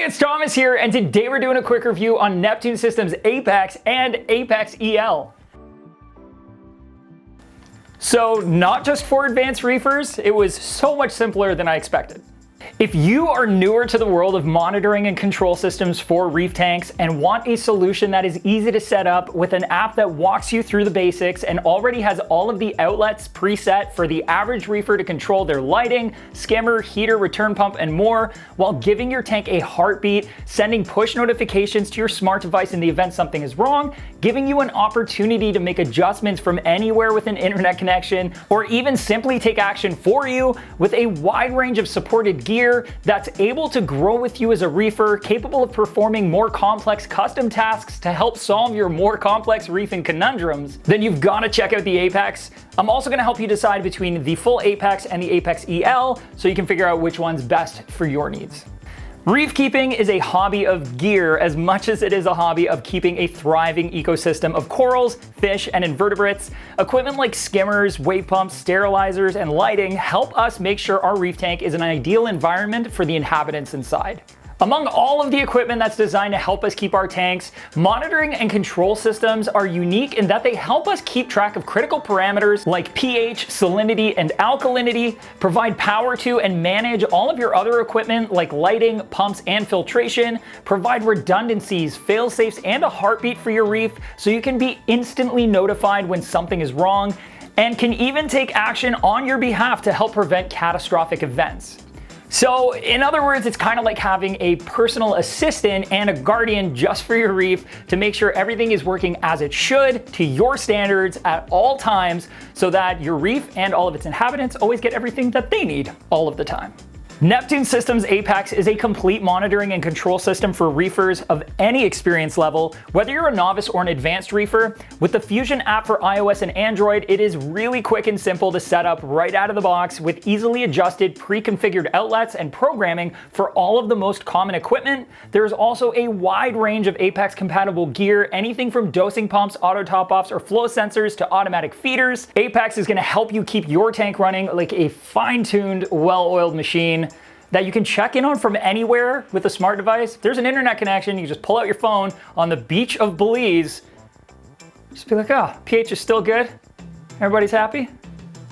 it's Thomas here, and today we're doing a quick review on Neptune Systems Apex and ApexEL. So not just for advanced reefers, it was so much simpler than I expected. If you are newer to the world of monitoring and control systems for reef tanks and want a solution that is easy to set up with an app that walks you through the basics and already has all of the outlets preset for the average reefer to control their lighting, skimmer, heater, return pump, and more, while giving your tank a heartbeat, sending push notifications to your smart device in the event something is wrong, giving you an opportunity to make adjustments from anywhere with an internet connection, or even simply take action for you with a wide range of supported gear that's able to grow with you as a reefer, capable of performing more complex custom tasks to help solve your more complex reefing conundrums, then you've got to check out the Apex. I'm also going to help you decide between the full Apex and the ApexEL so you can figure out which one's best for your needs. Reef keeping is a hobby of gear as much as it is a hobby of keeping a thriving ecosystem of corals, fish, and invertebrates. Equipment like skimmers, wave pumps, sterilizers, and lighting help us make sure our reef tank is an ideal environment for the inhabitants inside. Among all of the equipment that's designed to help us keep our tanks, monitoring and control systems are unique in that they help us keep track of critical parameters like pH, salinity, and alkalinity, provide power to and manage all of your other equipment like lighting, pumps, and filtration, provide redundancies, fail-safes, and a heartbeat for your reef so you can be instantly notified when something is wrong, and can even take action on your behalf to help prevent catastrophic events. So in other words, it's kind of like having a personal assistant and a guardian just for your reef to make sure everything is working as it should to your standards at all times so that your reef and all of its inhabitants always get everything that they need all of the time. Neptune Systems Apex is a complete monitoring and control system for reefers of any experience level, whether you're a novice or an advanced reefer. With the Fusion app for iOS and Android, it is really quick and simple to set up right out of the box with easily adjusted pre-configured outlets and programming for all of the most common equipment. There's also a wide range of Apex compatible gear, anything from dosing pumps, auto top-offs, or flow sensors to automatic feeders. Apex is going to help you keep your tank running like a fine-tuned, well-oiled machine that you can check in on from anywhere with a smart device. If there's an internet connection, you just pull out your phone on the beach of Belize, just be like, oh, pH is still good. Everybody's happy?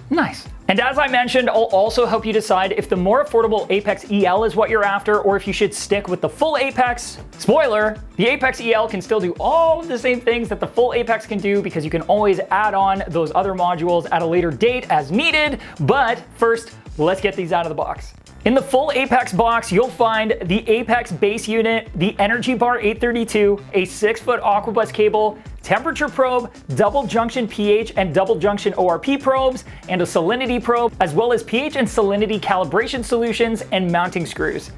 Nice. And as I mentioned, I'll also help you decide if the more affordable ApexEL is what you're after, or if you should stick with the full Apex. Spoiler, the ApexEL can still do all of the same things that the full Apex can do because you can always add on those other modules at a later date as needed. But first, let's get these out of the box. In the full Apex box, you'll find the Apex base unit, the Energy Bar 832, a 6-foot Aquabus cable, temperature probe, double junction pH and double junction ORP probes, and a salinity probe, as well as pH and salinity calibration solutions and mounting screws.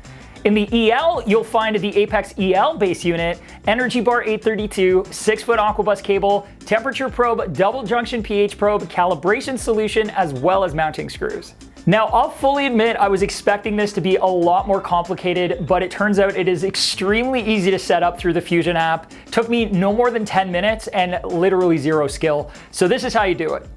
In the EL, you'll find the ApexEL base unit, Energy Bar 832, 6-foot Aquabus cable, temperature probe, double junction pH probe, calibration solution, as well as mounting screws. Now, I'll fully admit I was expecting this to be a lot more complicated, but it turns out it is extremely easy to set up through the Fusion app. It took me no more than 10 minutes and literally zero skill. So this is how you do it.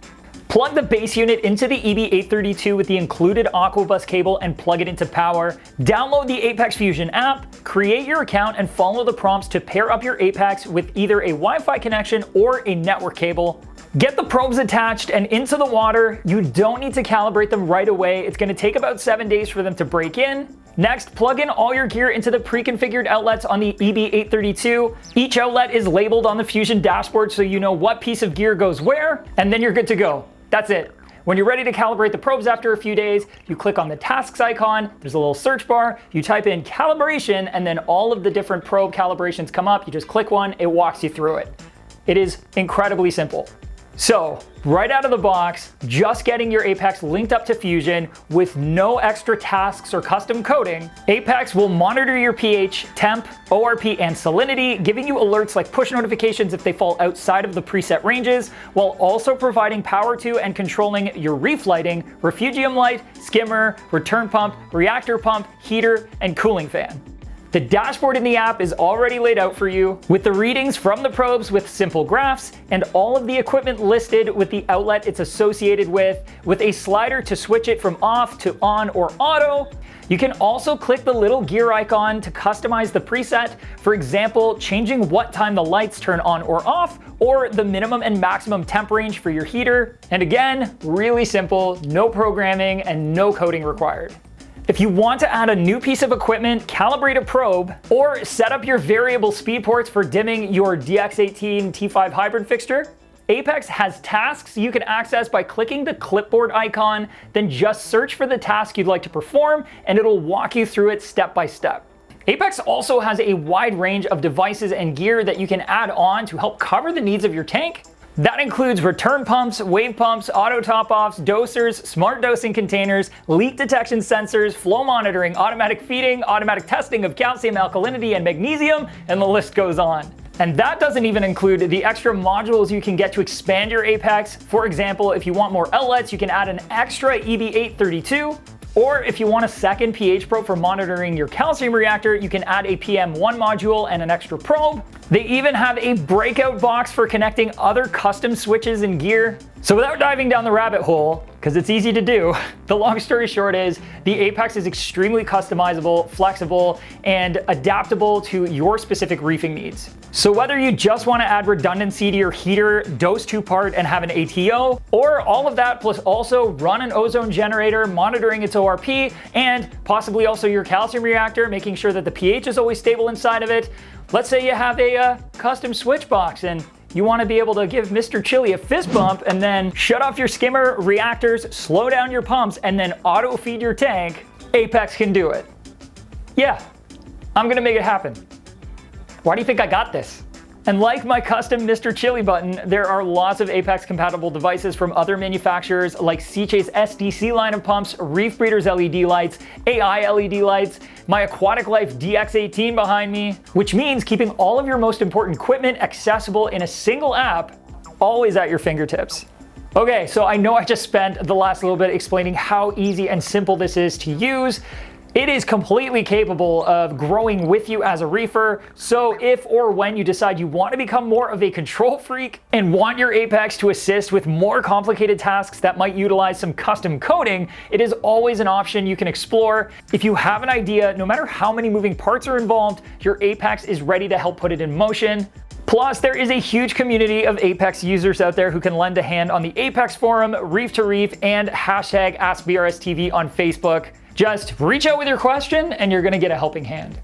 Plug the base unit into the EB832 with the included Aquabus cable and plug it into power. Download the Apex Fusion app, create your account, and follow the prompts to pair up your Apex with either a Wi-Fi connection or a network cable. Get the probes attached and into the water. You don't need to calibrate them right away. It's going to take about 7 days for them to break in. Next, plug in all your gear into the pre-configured outlets on the EB832. Each outlet is labeled on the Fusion dashboard so you know what piece of gear goes where, and then you're good to go. That's it. When you're ready to calibrate the probes after a few days, you click on the tasks icon, there's a little search bar, you type in calibration, and then all of the different probe calibrations come up. You just click one, it walks you through it. It is incredibly simple. So, right out of the box, just getting your Apex linked up to Fusion with no extra tasks or custom coding, Apex will monitor your pH, temp, ORP, and salinity, giving you alerts like push notifications if they fall outside of the preset ranges, while also providing power to and controlling your reef lighting, refugium light, skimmer, return pump, reactor pump, heater, and cooling fan. The dashboard in the app is already laid out for you with the readings from the probes with simple graphs and all of the equipment listed with the outlet it's associated with a slider to switch it from off to on or auto. You can also click the little gear icon to customize the preset, for example, changing what time the lights turn on or off, or the minimum and maximum temp range for your heater. And again, really simple, no programming and no coding required. If you want to add a new piece of equipment, calibrate a probe, or set up your variable speed ports for dimming your DX18 T5 hybrid fixture, Apex has tasks you can access by clicking the clipboard icon, then just search for the task you'd like to perform, and it'll walk you through it step by step. Apex also has a wide range of devices and gear that you can add on to help cover the needs of your tank. That includes return pumps, wave pumps, auto top-offs, dosers, smart dosing containers, leak detection sensors, flow monitoring, automatic feeding, automatic testing of calcium, alkalinity, and magnesium, and the list goes on. And that doesn't even include the extra modules you can get to expand your Apex. For example, if you want more outlets, you can add an extra EB832. Or if you want a second pH probe for monitoring your calcium reactor, you can add a PM1 module and an extra probe. They even have a breakout box for connecting other custom switches and gear. So without diving down the rabbit hole, because it's easy to do, the long story short is the Apex is extremely customizable, flexible, and adaptable to your specific reefing needs. So whether you just want to add redundancy to your heater, dose 2-part, and have an ATO, or all of that plus also run an ozone generator, monitoring its ORP, and possibly also your calcium reactor, making sure that the pH is always stable inside of it. Let's say you have a custom switch box and you want to be able to give Mr. Chili a fist bump and then shut off your skimmer reactors, slow down your pumps, and then auto feed your tank. Apex can do it. Yeah, I'm gonna make it happen. Why do you think I got this? And like my custom Mr. Chili button, there are lots of Apex compatible devices from other manufacturers like Seachase's SDC line of pumps, Reef Breeder's LED lights, AI LED lights, my Aquatic Life DX18 behind me, which means keeping all of your most important equipment accessible in a single app, always at your fingertips. Okay, so I know I just spent the last little bit explaining how easy and simple this is to use. It is completely capable of growing with you as a reefer, so if or when you decide you want to become more of a control freak and want your Apex to assist with more complicated tasks that might utilize some custom coding, it is always an option you can explore. If you have an idea, no matter how many moving parts are involved, your Apex is ready to help put it in motion. Plus, there is a huge community of Apex users out there who can lend a hand on the Apex forum, Reef to Reef, and hashtag AskBRStv on Facebook. Just reach out with your question and you're gonna get a helping hand.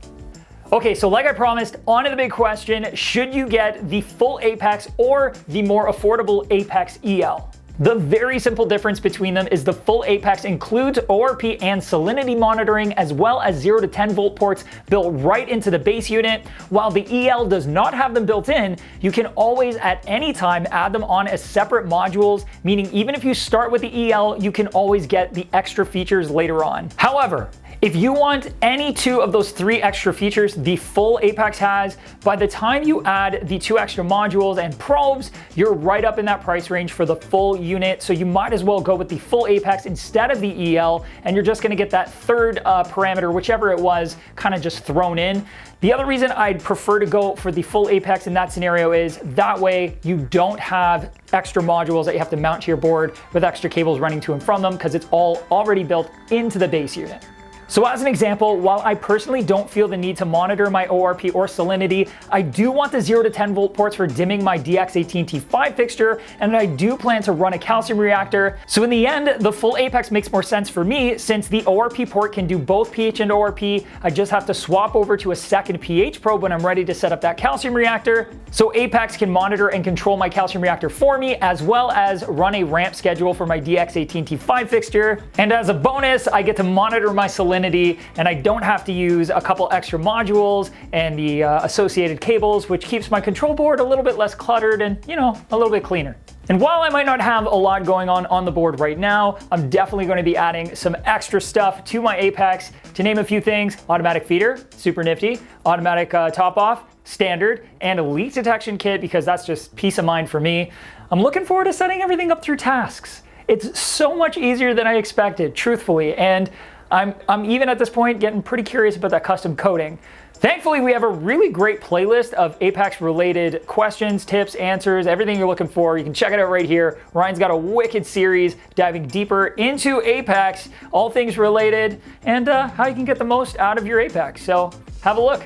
Okay, so like I promised, on to the big question, should you get the full Apex or the more affordable ApexEL? The very simple difference between them is the full Apex includes ORP and salinity monitoring, as well as 0 to 10 volt ports built right into the base unit. While the EL does not have them built in, you can always at any time add them on as separate modules, meaning even if you start with the EL, you can always get the extra features later on. However, if you want any two of those 3 extra features the full Apex has, by the time you add the 2 extra modules and probes, you're right up in that price range for the full unit. So you might as well go with the full Apex instead of the EL, and you're just gonna get that third parameter, whichever it was, kind of just thrown in. The other reason I'd prefer to go for the full Apex in that scenario is that way you don't have extra modules that you have to mount to your board with extra cables running to and from them, because it's all already built into the base unit. So as an example, while I personally don't feel the need to monitor my ORP or salinity, I do want the 0 to 10 volt ports for dimming my DX18 T5 fixture, and I do plan to run a calcium reactor. So in the end, the full Apex makes more sense for me since the ORP port can do both pH and ORP. I just have to swap over to a second pH probe when I'm ready to set up that calcium reactor. So Apex can monitor and control my calcium reactor for me, as well as run a ramp schedule for my DX18 T5 fixture. And as a bonus, I get to monitor my salinity, and I don't have to use a couple extra modules and the associated cables, which keeps my control board a little bit less cluttered and, you know, a little bit cleaner. And while I might not have a lot going on the board right now, I'm definitely going to be adding some extra stuff to my Apex. To name a few things: automatic feeder, super nifty, automatic top off, standard, and a leak detection kit, because that's just peace of mind for me. I'm looking forward to setting everything up through tasks. It's so much easier than I expected, truthfully, and I'm even at this point getting pretty curious about that custom coating. Thankfully, we have a really great playlist of Apex related questions, tips, answers, everything you're looking for. You can check it out right here. Ryan's got a wicked series diving deeper into Apex, all things related, and how you can get the most out of your Apex. So have a look.